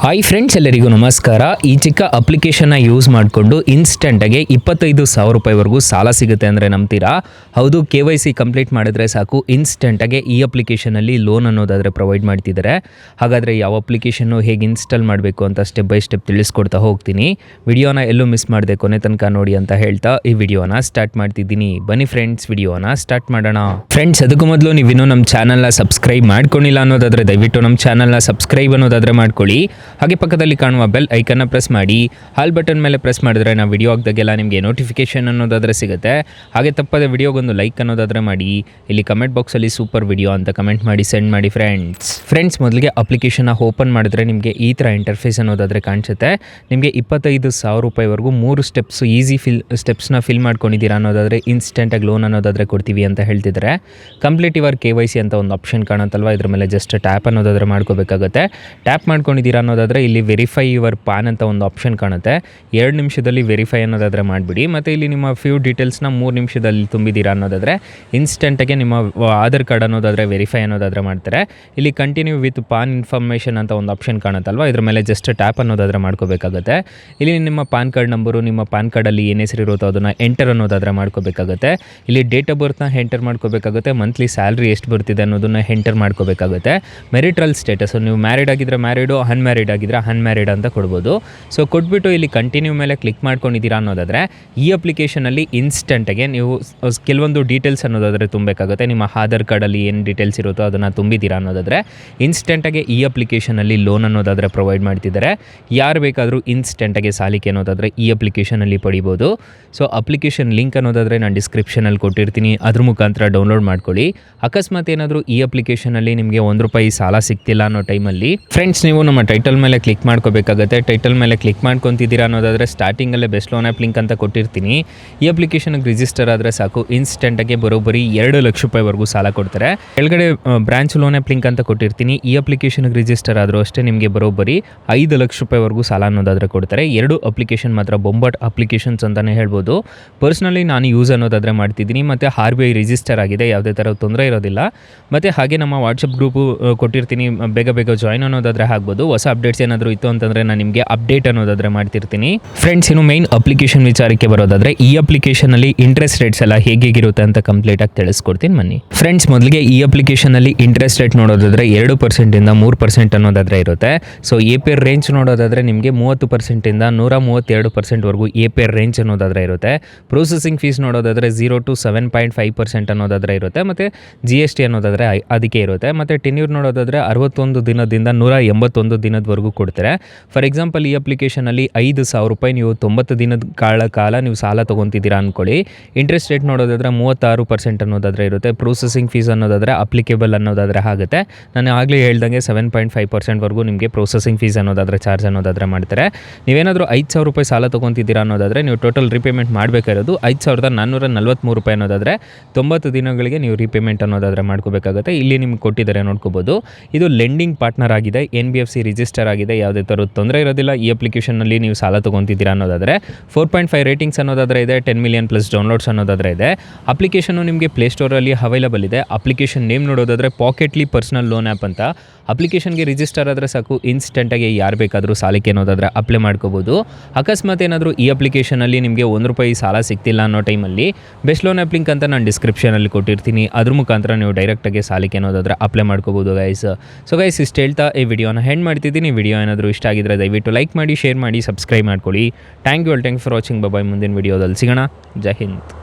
Hi friends, ಎಲ್ಲರಿಗೂ ನಮಸ್ಕಾರ. ಈ ಚಿಕ್ಕ ಅಪ್ಲಿಕೇಶನ್ನ ಯೂಸ್ ಮಾಡಿಕೊಂಡು ಇನ್ಸ್ಟೆಂಟಾಗಿ 25,000 ರೂಪಾಯಿವರೆಗೂ ಸಾಲ ಸಿಗುತ್ತೆ ಅಂದರೆ ನಂಬ್ತೀರಾ? ಹೌದು, KYC ಕಂಪ್ಲೀಟ್ ಮಾಡಿದ್ರೆ ಸಾಕು ಇನ್ಸ್ಟೆಂಟಾಗಿ ಈ ಅಪ್ಲಿಕೇಶನಲ್ಲಿ ಲೋನ್ ಅನ್ನೋದಾದರೆ ಪ್ರೊವೈಡ್ ಮಾಡ್ತಿದ್ದಾರೆ. ಹಾಗಾದರೆ ಯಾವ ಅಪ್ಲಿಕೇಶನ್ನು ಹೇಗೆ ಇನ್ಸ್ಟಾಲ್ ಮಾಡಬೇಕು ಅಂತ ಸ್ಟೆಪ್ ಬೈ ಸ್ಟೆಪ್ ತಿಳಿಸ್ಕೊಡ್ತಾ ಹೋಗ್ತೀನಿ. ವಿಡಿಯೋನ ಎಲ್ಲೂ ಮಿಸ್ ಮಾಡದೆ ಕೊನೆ ತನಕ ನೋಡಿ ಅಂತ ಹೇಳ್ತಾ ಈ ವಿಡಿಯೋನ ಸ್ಟಾರ್ಟ್ ಮಾಡ್ತಿದ್ದೀನಿ. ಬನ್ನಿ ಫ್ರೆಂಡ್ಸ್, ವಿಡಿಯೋನ ಸ್ಟಾರ್ಟ್ ಮಾಡೋಣ. ಫ್ರೆಂಡ್ಸ್, ಅದಕ್ಕೂ ಮೊದಲು ನೀವಿನ್ನೂ ನಮ್ಮ ಚಾನಲ್ನ ಸಬ್ಸ್ಕ್ರೈಬ್ ಮಾಡ್ಕೊಂಡಿಲ್ಲ ಅನ್ನೋದಾದರೆ ದಯವಿಟ್ಟು ನಮ್ಮ ಚಾನಲ್ನ ಸಬ್ಸ್ಕ್ರೈಬ್ ಅನ್ನೋದಾದರೆ ಮಾಡ್ಕೊಳ್ಳಿ. ಹಾಗೆ ಪಕ್ಕದಲ್ಲಿ ಕಾಣುವ ಬೆಲ್ ಐಕನ್ನ ಪ್ರೆಸ್ ಮಾಡಿ. ಹಾಲ್ ಬಟನ್ ಮೇಲೆ ಪ್ರೆಸ್ ಮಾಡಿದ್ರೆ ನಾವು ವಿಡಿಯೋ ಹಾಕಿದಾಗೆಲ್ಲ ನಿಮಗೆ ನೋಟಿಫಿಕೇಶನ್ ಅನ್ನೋದಾದರೆ ಸಿಗುತ್ತೆ. ಹಾಗೆ ತಪ್ಪದೆ ವಿಡಿಯೋಗೊಂದು ಲೈಕ್ ಅನ್ನೋದಾದರೆ ಮಾಡಿ. ಇಲ್ಲಿ ಕಮೆಂಟ್ ಬಾಕ್ಸಲ್ಲಿ ಸೂಪರ್ ವಿಡಿಯೋ ಅಂತ ಕಮೆಂಟ್ ಮಾಡಿ ಸೆಂಡ್ ಮಾಡಿ ಫ್ರೆಂಡ್ಸ್. ಮೊದಲಿಗೆ ಅಪ್ಲಿಕೇಶನ್ನ ಓಪನ್ ಮಾಡಿದ್ರೆ ನಿಮಗೆ ಈ ಥರ ಇಂಟರ್ಫೇಸ್ ಅನ್ನೋದಾದರೆ ಕಾಣಿಸುತ್ತೆ. ನಿಮಗೆ 25,000 ರೂಪಾಯಿವರೆಗೂ 3 ಸ್ಟೆಪ್ಸ್ ಈಸಿ ಸ್ಟೆಪ್ಸ್ನ ಫಿಲ್ ಮಾಡ್ಕೊಂಡಿದ್ದೀರಾ ಅನ್ನೋದಾದರೆ ಇನ್ಸ್ಟೆಂಟಾಗಿ ಲೋನ್ ಅನ್ನೋದಾದರೆ ಕೊಡ್ತೀವಿ ಅಂತ ಹೇಳ್ತಿದ್ದಾರೆ. ಕಂಪ್ಲೀಟ್ ಯುವರ್ KYC ಅಂತ ಒಂದು ಆಪ್ಷನ್ ಕಾಣುತ್ತಲ್ವ, ಇದ್ರ ಮೇಲೆ ಜಸ್ಟ್ ಟ್ಯಾಪ್ ಅನ್ನೋದಾದರೆ ಮಾಡ್ಕೋಬೇಕಾಗುತ್ತೆ. ಟ್ಯಾಪ್ ಮಾಡ್ಕೊಂಡಿದ್ದೀರಾ ಅನ್ನೋದಾದರೆ ಇಲ್ಲಿ ವೆರಿಫೈ ಯುವರ್ ಪಾನ್ ಅಂತ ಒಂದು ಆಪ್ಷನ್ ಕಾಣುತ್ತೆ. 2 ನಿಮಿಷದಲ್ಲಿ ವೆರಿಫೈ ಅನ್ನೋದಾದರೆ ಮಾಡಿಬಿಡಿ. ಮತ್ತು ಇಲ್ಲಿ ನಿಮ್ಮ ಫ್ಯೂ ಡೀಟೇಲ್ಸ್ನ 3 ನಿಮಿಷದಲ್ಲಿ ತುಂಬಿದ್ದೀರಾ ಅನ್ನೋದಾದರೆ ಇನ್ಸ್ಟೆಂಟಾಗೆ ನಿಮ್ಮ ಆಧಾರ್ ಕಾರ್ಡ್ ಅನ್ನೋದಾದರೆ ವೆರಿಫೈ ಅನ್ನೋದಾದರೆ ಮಾಡ್ತಾರೆ. ಇಲ್ಲಿ ಕಂಟಿನ್ಯೂ ವಿತ್ ಪಾನ್ ಇನ್ಫಾರ್ಮೇಷನ್ ಅಂತ ಒಂದು ಆಪ್ಷನ್ ಕಾಣುತ್ತಲ್ವ, ಇದ್ರ ಮೇಲೆ ಜಸ್ಟ್ ಟ್ಯಾಪ್ ಅನ್ನೋದಾದರೆ ಮಾಡ್ಕೋಬೇಕಾಗುತ್ತೆ. ಇಲ್ಲಿ ನಿಮ್ಮ ಪಾನ್ ಕಾರ್ಡ್ ನಂಬರು, ನಿಮ್ಮ ಪಾನ್ ಕಾರ್ಡಲ್ಲಿ ಏನು ಹೆಸರಿರುತ್ತೋ ಅದನ್ನು ಎಂಟರ್ ಅನ್ನೋದಾದರೆ ಮಾಡ್ಕೋಬೇಕಾಗುತ್ತೆ. ಇಲ್ಲಿ ಡೇಟ್ ಆಫ್ ಬರ್ತ್ನ ಎಂಟರ್ ಮಾಡ್ಕೋಬೇಕಾಗುತ್ತೆ. ಮಂತ್ಲಿ ಸ್ಯಾಲ್ರಿ ಎಷ್ಟು ಬರ್ತಿದೆ ಅನ್ನೋದನ್ನು ಎಂಟರ್ ಮಾಡ್ಕೋಬೇಕಾಗುತ್ತೆ. ಮೆರಿಟಲ್ ಸ್ಟೇಟಸ್, ನೀವು ಮ್ಯಾರಿಡ್ ಆಗಿದ್ದರೆ ಮ್ಯಾರಿಡು, ಅನ್ಮ್ಯಾರಿಡ್ ಆಗಿದ್ದರೆ ಅನ್ಮ್ಯಾರಿಡ್ ಅಂತ ಕೊಡ್ಬೋದು. ಸೊ ಕೊಟ್ಬಿಟ್ಟು ಇಲ್ಲಿ ಕಂಟಿನ್ಯೂ ಮೇಲೆ ಕ್ಲಿಕ್ ಮಾಡ್ಕೊಂಡಿದ್ದೀರಾ ಅನ್ನೋದಾದರೆ ಈ ಅಪ್ಲಿಕೇಶನಲ್ಲಿ ಇನ್ಸ್ಟೆಂಟಾಗೆ ನೀವು ಕೆಲವೊಂದು ಡೀಟೇಲ್ಸ್ ಅನ್ನೋದಾದರೆ ತುಂಬಬೇಕಾಗುತ್ತೆ. ನಿಮ್ಮ ಆಧಾರ್ ಕಾರ್ಡಲ್ಲಿ ಏನು ಡೀಟೇಲ್ಸ್ ಇರುತ್ತೋ ಅದನ್ನು ತುಂಬಿದ್ದೀರಾ ಅನ್ನೋದಾದರೆ ಇನ್ಸ್ಟೆಂಟಾಗೆ ಈ ಅಪ್ಲಿಕೇಶನಲ್ಲಿ ಲೋನ್ ಅನ್ನೋದಾದರೆ ಪ್ರೊವೈಡ್ ಮಾಡ್ತಿದ್ದಾರೆ. ಯಾರು ಬೇಕಾದರೂ ಇನ್ಸ್ಟೆಂಟಾಗೆ ಸಾಲಿಕೆ ಅನ್ನೋದಾದರೆ ಈ ಅಪ್ಲಿಕೇಶನಲ್ಲಿ ಪಡಿಬೋದು. ಸೊ ಅಪ್ಲಿಕೇಶನ್ ಲಿಂಕ್ ಅನ್ನೋದಾದರೆ ನಾನು ಡಿಸ್ಕ್ರಿಪ್ಷನಲ್ಲಿ ಕೊಟ್ಟಿರ್ತೀನಿ, ಅದ್ರ ಮುಖಾಂತರ ಡೌನ್ಲೋಡ್ ಮಾಡ್ಕೊಳ್ಳಿ. ಅಕಸ್ಮಾತ್ ಏನಾದರೂ ಈ ಅಪ್ಲಿಕೇಶನಲ್ಲಿ ನಿಮಗೆ ₹1 ಸಾಲ ಸಿಗ್ತಿಲ್ಲ ಅನ್ನೋ ಟೈಮಲ್ಲಿ ಫ್ರೆಂಡ್ಸ್, ನೀವು ನಮ್ಮ ಟೈಟಲ್ ಮೇಲೆ ಕ್ಲಿಕ್ ಮಾಡ್ಕೋಬೇಕಾಗುತ್ತೆ. ಟೈಟಲ್ ಮೇಲೆ ಕ್ಲಿಕ್ ಮಾಡ್ಕೊತಿದ್ದೀರಾ ಅನ್ನೋದಾದರೆ ಸ್ಟಾರ್ಟಿಂಗಲ್ಲೇ ಬೆಸ್ಟ್ ಲೋನ್ ಆ್ಯಪ್ ಲಿಂಕ್ ಅಂತ ಕೊಟ್ಟಿರ್ತೀನಿ. ಈ ಅಪ್ಲಿಕೇಶನ್ಗೆ ರಿಜಿಸ್ಟರ್ ಆದರೆ ಸಾಕು ಇನ್ಸ್ಟೆಂಟಾಗೆ ಬರೋಬ್ಬರಿ ₹2,00,000ವರೆಗೂ ಸಾಲ ಕೊಡ್ತಾರೆ. ಕೆಳಗಡೆ ಬ್ರಾಂಚ್ ಲೋನ್ ಆ್ಯಪ್ ಲಿಂಕ್ ಅಂತ ಕೊಟ್ಟಿರ್ತೀನಿ. ಈ ಅಪ್ಲಿಕೇಶನ್ಗೆ ರಿಜಿಸ್ಟರ್ ಆದರೂ ಅಷ್ಟೇ ನಿಮಗೆ ಬರೋಬ್ಬರಿ ₹5,00,000ವರೆಗೂ ಸಾಲ ಅನ್ನೋದಾದರೆ ಕೊಡ್ತಾರೆ. 2 ಅಪ್ಲಿಕೇಶನ್ ಮಾತ್ರ ಬೊಂಬಾಟ್ ಅಪ್ಲಿಕೇಶನ್ಸ್ ಅಂತಲೇ ಹೇಳ್ಬೋದು. ಪರ್ಸ್ನಲಿ ನಾನು ಯೂಸ್ ಅನ್ನೋದಾದರೆ ಮಾಡ್ತಿದ್ದೀನಿ. ಮತ್ತು RBI ರಿಜಿಸ್ಟರ್ ಆಗಿದೆ, ಯಾವುದೇ ಥರ ತೊಂದರೆ ಇರೋದಿಲ್ಲ. ಮತ್ತು ಹಾಗೆ ನಮ್ಮ ವಾಟ್ಸಪ್ ಗ್ರೂಪು ಕೊಟ್ಟಿರ್ತೀನಿ, ಬೇಗ ಜಾಯ್ನ್ ಅನ್ನೋದಾದರೆ ಆಗ್ಬೋದು. ಹೊಸ ಅಪ್ಡೇಟ್ಸ್ ಏನಾದರೂ ಇತ್ತು ಅಂತಂದರೆ ನಾನು ನಿಮಗೆ ಅಪ್ಡೇಟ್ ಅನ್ನೋದಾದರೆ ಮಾಡ್ತಿರ್ತೀನಿ. ಫ್ರೆಂಡ್ಸ್, ಇನ್ನು ಮೈನ್ ಅಪ್ಲಿಕೇಶನ್ ವಿಚಾರಕ್ಕೆ ಬರೋದಾದರೆ ಈ ಅಪ್ಲಿಕೇಶನಲ್ಲಿ ಇಂಟ್ರೆಸ್ಟ್ ರೇಟ್ಸ್ ಎಲ್ಲ ಹೇಗಿರುತ್ತೆ ಅಂತ ಕಂಪ್ಲೀಟಾಗಿ ತಿಳಿಸ್ಕೊಡ್ತೀನಿ ಬನ್ನಿ. ಫ್ರೆಂಡ್ಸ್, ಮೊದಲಿಗೆ ಈ ಅಪ್ಲಿಕೇಶನಲ್ಲಿ ಇಂಟ್ರೆಸ್ಟ್ ರೇಟ್ ನೋಡೋದಾದರೆ 2% ಇಂದ 3% ಅನ್ನೋದಾದರೆ ಇರುತ್ತೆ. ಸೊ APR ರೇಂಜ್ ನೋಡೋದಾದರೆ ನಿಮಗೆ 30% ಇಂದ 132%ವರೆಗೂ APR ರೇಂಜ್ ಅನ್ನೋದಾದರೆ ಇರುತ್ತೆ. ಪ್ರೊಸೆಸಿಂಗ್ ಫೀಸ್ ನೋಡೋದಾದರೆ 0 to 7.5% ಅನ್ನೋದಾದರೆ ಇರುತ್ತೆ. ಮತ್ತು GST ಅನ್ನೋದಾದರೆ ಅದಕ್ಕೆ ಇರುತ್ತೆ. ಮತ್ತು ಟೆನ್ಯೂರ್ ನೋಡೋದಾದರೆ 61 ದಿನದಿಂದ 181 ದಿನದವರೆಗೂ ಕೊಡ್ತಾರೆ. ಫಾರ್ ಎಕ್ಸಾಂಪಲ್, ಈ ಅಪ್ಲಿಕೇಶನಲ್ಲಿ ₹5,000 ನೀವು 90 ದಿನದ ಕಾಲ ನೀವು ಸಾಲ ತೊಗೊತಿದ್ದೀರಾ ಅಂದ್ಕೊಳ್ಳಿ. ಇಂಟ್ರೆಸ್ಟ್ ರೇಟ್ ನೋಡೋದಾದರೆ 36% ಅನ್ನೋದಾದರೆ ಇರುತ್ತೆ. ಪ್ರೊಸೆಸಿಂಗ್ ಫೀಸ್ ಅನ್ನೋದಾದರೆ ಅಪ್ಲಿಕೇಬಲ್ ಅನ್ನೋದಾದರೆ ಆಗುತ್ತೆ. ನಾನು ಆಗಲೇ ಹೇಳ್ದಂಗೆ 7.5%ವರೆಗೂ ನಿಮಗೆ ಪ್ರೊಸೆಸಿಂಗ್ ಫೀಸ್ ಅನ್ನೋದಾದರೆ ಚಾರ್ಜ್ ಅನ್ನೋದಾದರೆ ಮಾಡ್ತಾರೆ. ನೀವೇನಾದರೂ ₹5,000 ಸಾಲ ತೊಗೊತಿದ್ದೀರಾ ಅನ್ನೋದಾದರೆ ನೀವು ಟೋಟಲ್ ರೀಪೇಮೆಂಟ್ ಮಾಡಬೇಕಾಗಿರೋದು ₹5,443 ಅನ್ನೋದಾದರೆ 90 ದಿನಗಳಿಗೆ ನೀವು ರೀಪೇಮೆಂಟ್ ಅನ್ನೋದಾದರೆ ಮಾಡ್ಕೋಬೇಕಾಗುತ್ತೆ. ಇಲ್ಲಿ ನಿಮ್ಗೆ ಕೊಟ್ಟಿದ್ದಾರೆ ನೋಡ್ಕೋಬೋದು. ಇದು ಲೆಂಡಿಂಗ್ ಪಾರ್ಟ್ನರ್ ಆಗಿದೆ, NBFC ರಿಜಿಸ್ಟರ್ ಆಗಿದೆ, ಯಾವುದೇ ಥರದ ತೊಂದರೆ ಇರೋದಿಲ್ಲ. ಈ ಅಪ್ಲಿಕೇಶನ್ನಲ್ಲಿ ನೀವು ಸಾಲ ತೊಗೊತಿದ್ದೀರಾ ಅನ್ನೋದಾದರೆ 4.5 ರೇಟಿಂಗ್ಸ್ ಅನ್ನೋದಾದರೆ ಇದೆ. 10 ಮಿಲಿಯನ್ ಪ್ಲಸ್ ಡೌನ್ಲೋಡ್ಸ್ ಅನ್ನೋದಾದರೆ ಇದೆ. ಅಪ್ಲಿಕೇಶನ್ನು ನಿಮಗೆ ಪ್ಲೇಸ್ಟೋರಲ್ಲಿ ಅವೈಲಬಲ್ ಇದೆ. ಅಪ್ಲಿಕೇಶನ್ ನೇಮ್ ನೋಡೋದಾದರೆ ಪಾಕೆಟ್ಲಿ ಪರ್ಸನಲ್ ಲೋನ್ ಆ್ಯಪ್ ಅಂತ. ಅಪ್ಲಿಕೇಶನ್ಗೆ ರಿಜಿಸ್ಟರ್ ಆದರೆ ಸಾಕು ಇನ್ಸ್ಟೆಂಟಾಗಿ ಯಾರು ಬೇಕಾದರೂ ಸಾಲಕ್ಕೆ ಅನ್ನೋದಾದರೆ ಅಪ್ಲೈ ಮಾಡ್ಕೋಬೋದು. ಅಕಸ್ಮಾತ್ ಏನಾದರೂ ಈ ಅಪ್ಲಿಕೇಶನಲ್ಲಿ ನಿಮಗೆ ₹1 ಸಾಲ ಸಿಗ್ತಿಲ್ಲ ಅನ್ನೋ ಟೈಮಲ್ಲಿ ಬೆಸ್ಟ್ ಲೋನ್ ಆ್ಯಪ್ ಲಿಂಕ್ ಅಂತ ನಾನು ಡಿಸ್ಕ್ರಿಪ್ಷನಲ್ಲಿ ಕೊಟ್ಟಿರ್ತೀನಿ, ಅದ್ರ ಮುಖಾಂತರ ನೀವು ಡೈರೆಕ್ಟಾಗಿ ಸಾಲಕ್ಕೆ ಅನ್ನೋದಾದರೆ ಅಪ್ಲೈ ಮಾಡ್ಕೋಬೋದು ಗೈಸ್. ಸೊ ಗೈಸ್, ಇಷ್ಟು ಹೇಳ್ತಾ ಈ ವಿಡಿಯೋನ ಹೆಂಡ್ ಮಾಡ್ತಿದ್ದೀನಿ. ವಿಡಿಯೋ ಏನಾದರೂ ಇಷ್ಟ ಆಗಿದ್ರೆ ದಯವಿಟ್ಟು ಲೈಕ್ ಮಾಡಿ, ಶೇರ್ ಮಾಡಿ, ಸಬ್ಸ್ಕ್ರೈಬ್ ಮಾಡ್ಕೊಳ್ಳಿ. Thank you for watching. Bye. ಮುಂದಿನ ವಿಡಿಯೋದಲ್ಲಿ ಸಿಗೋಣ. ಜೈ ಹಿಂದ್.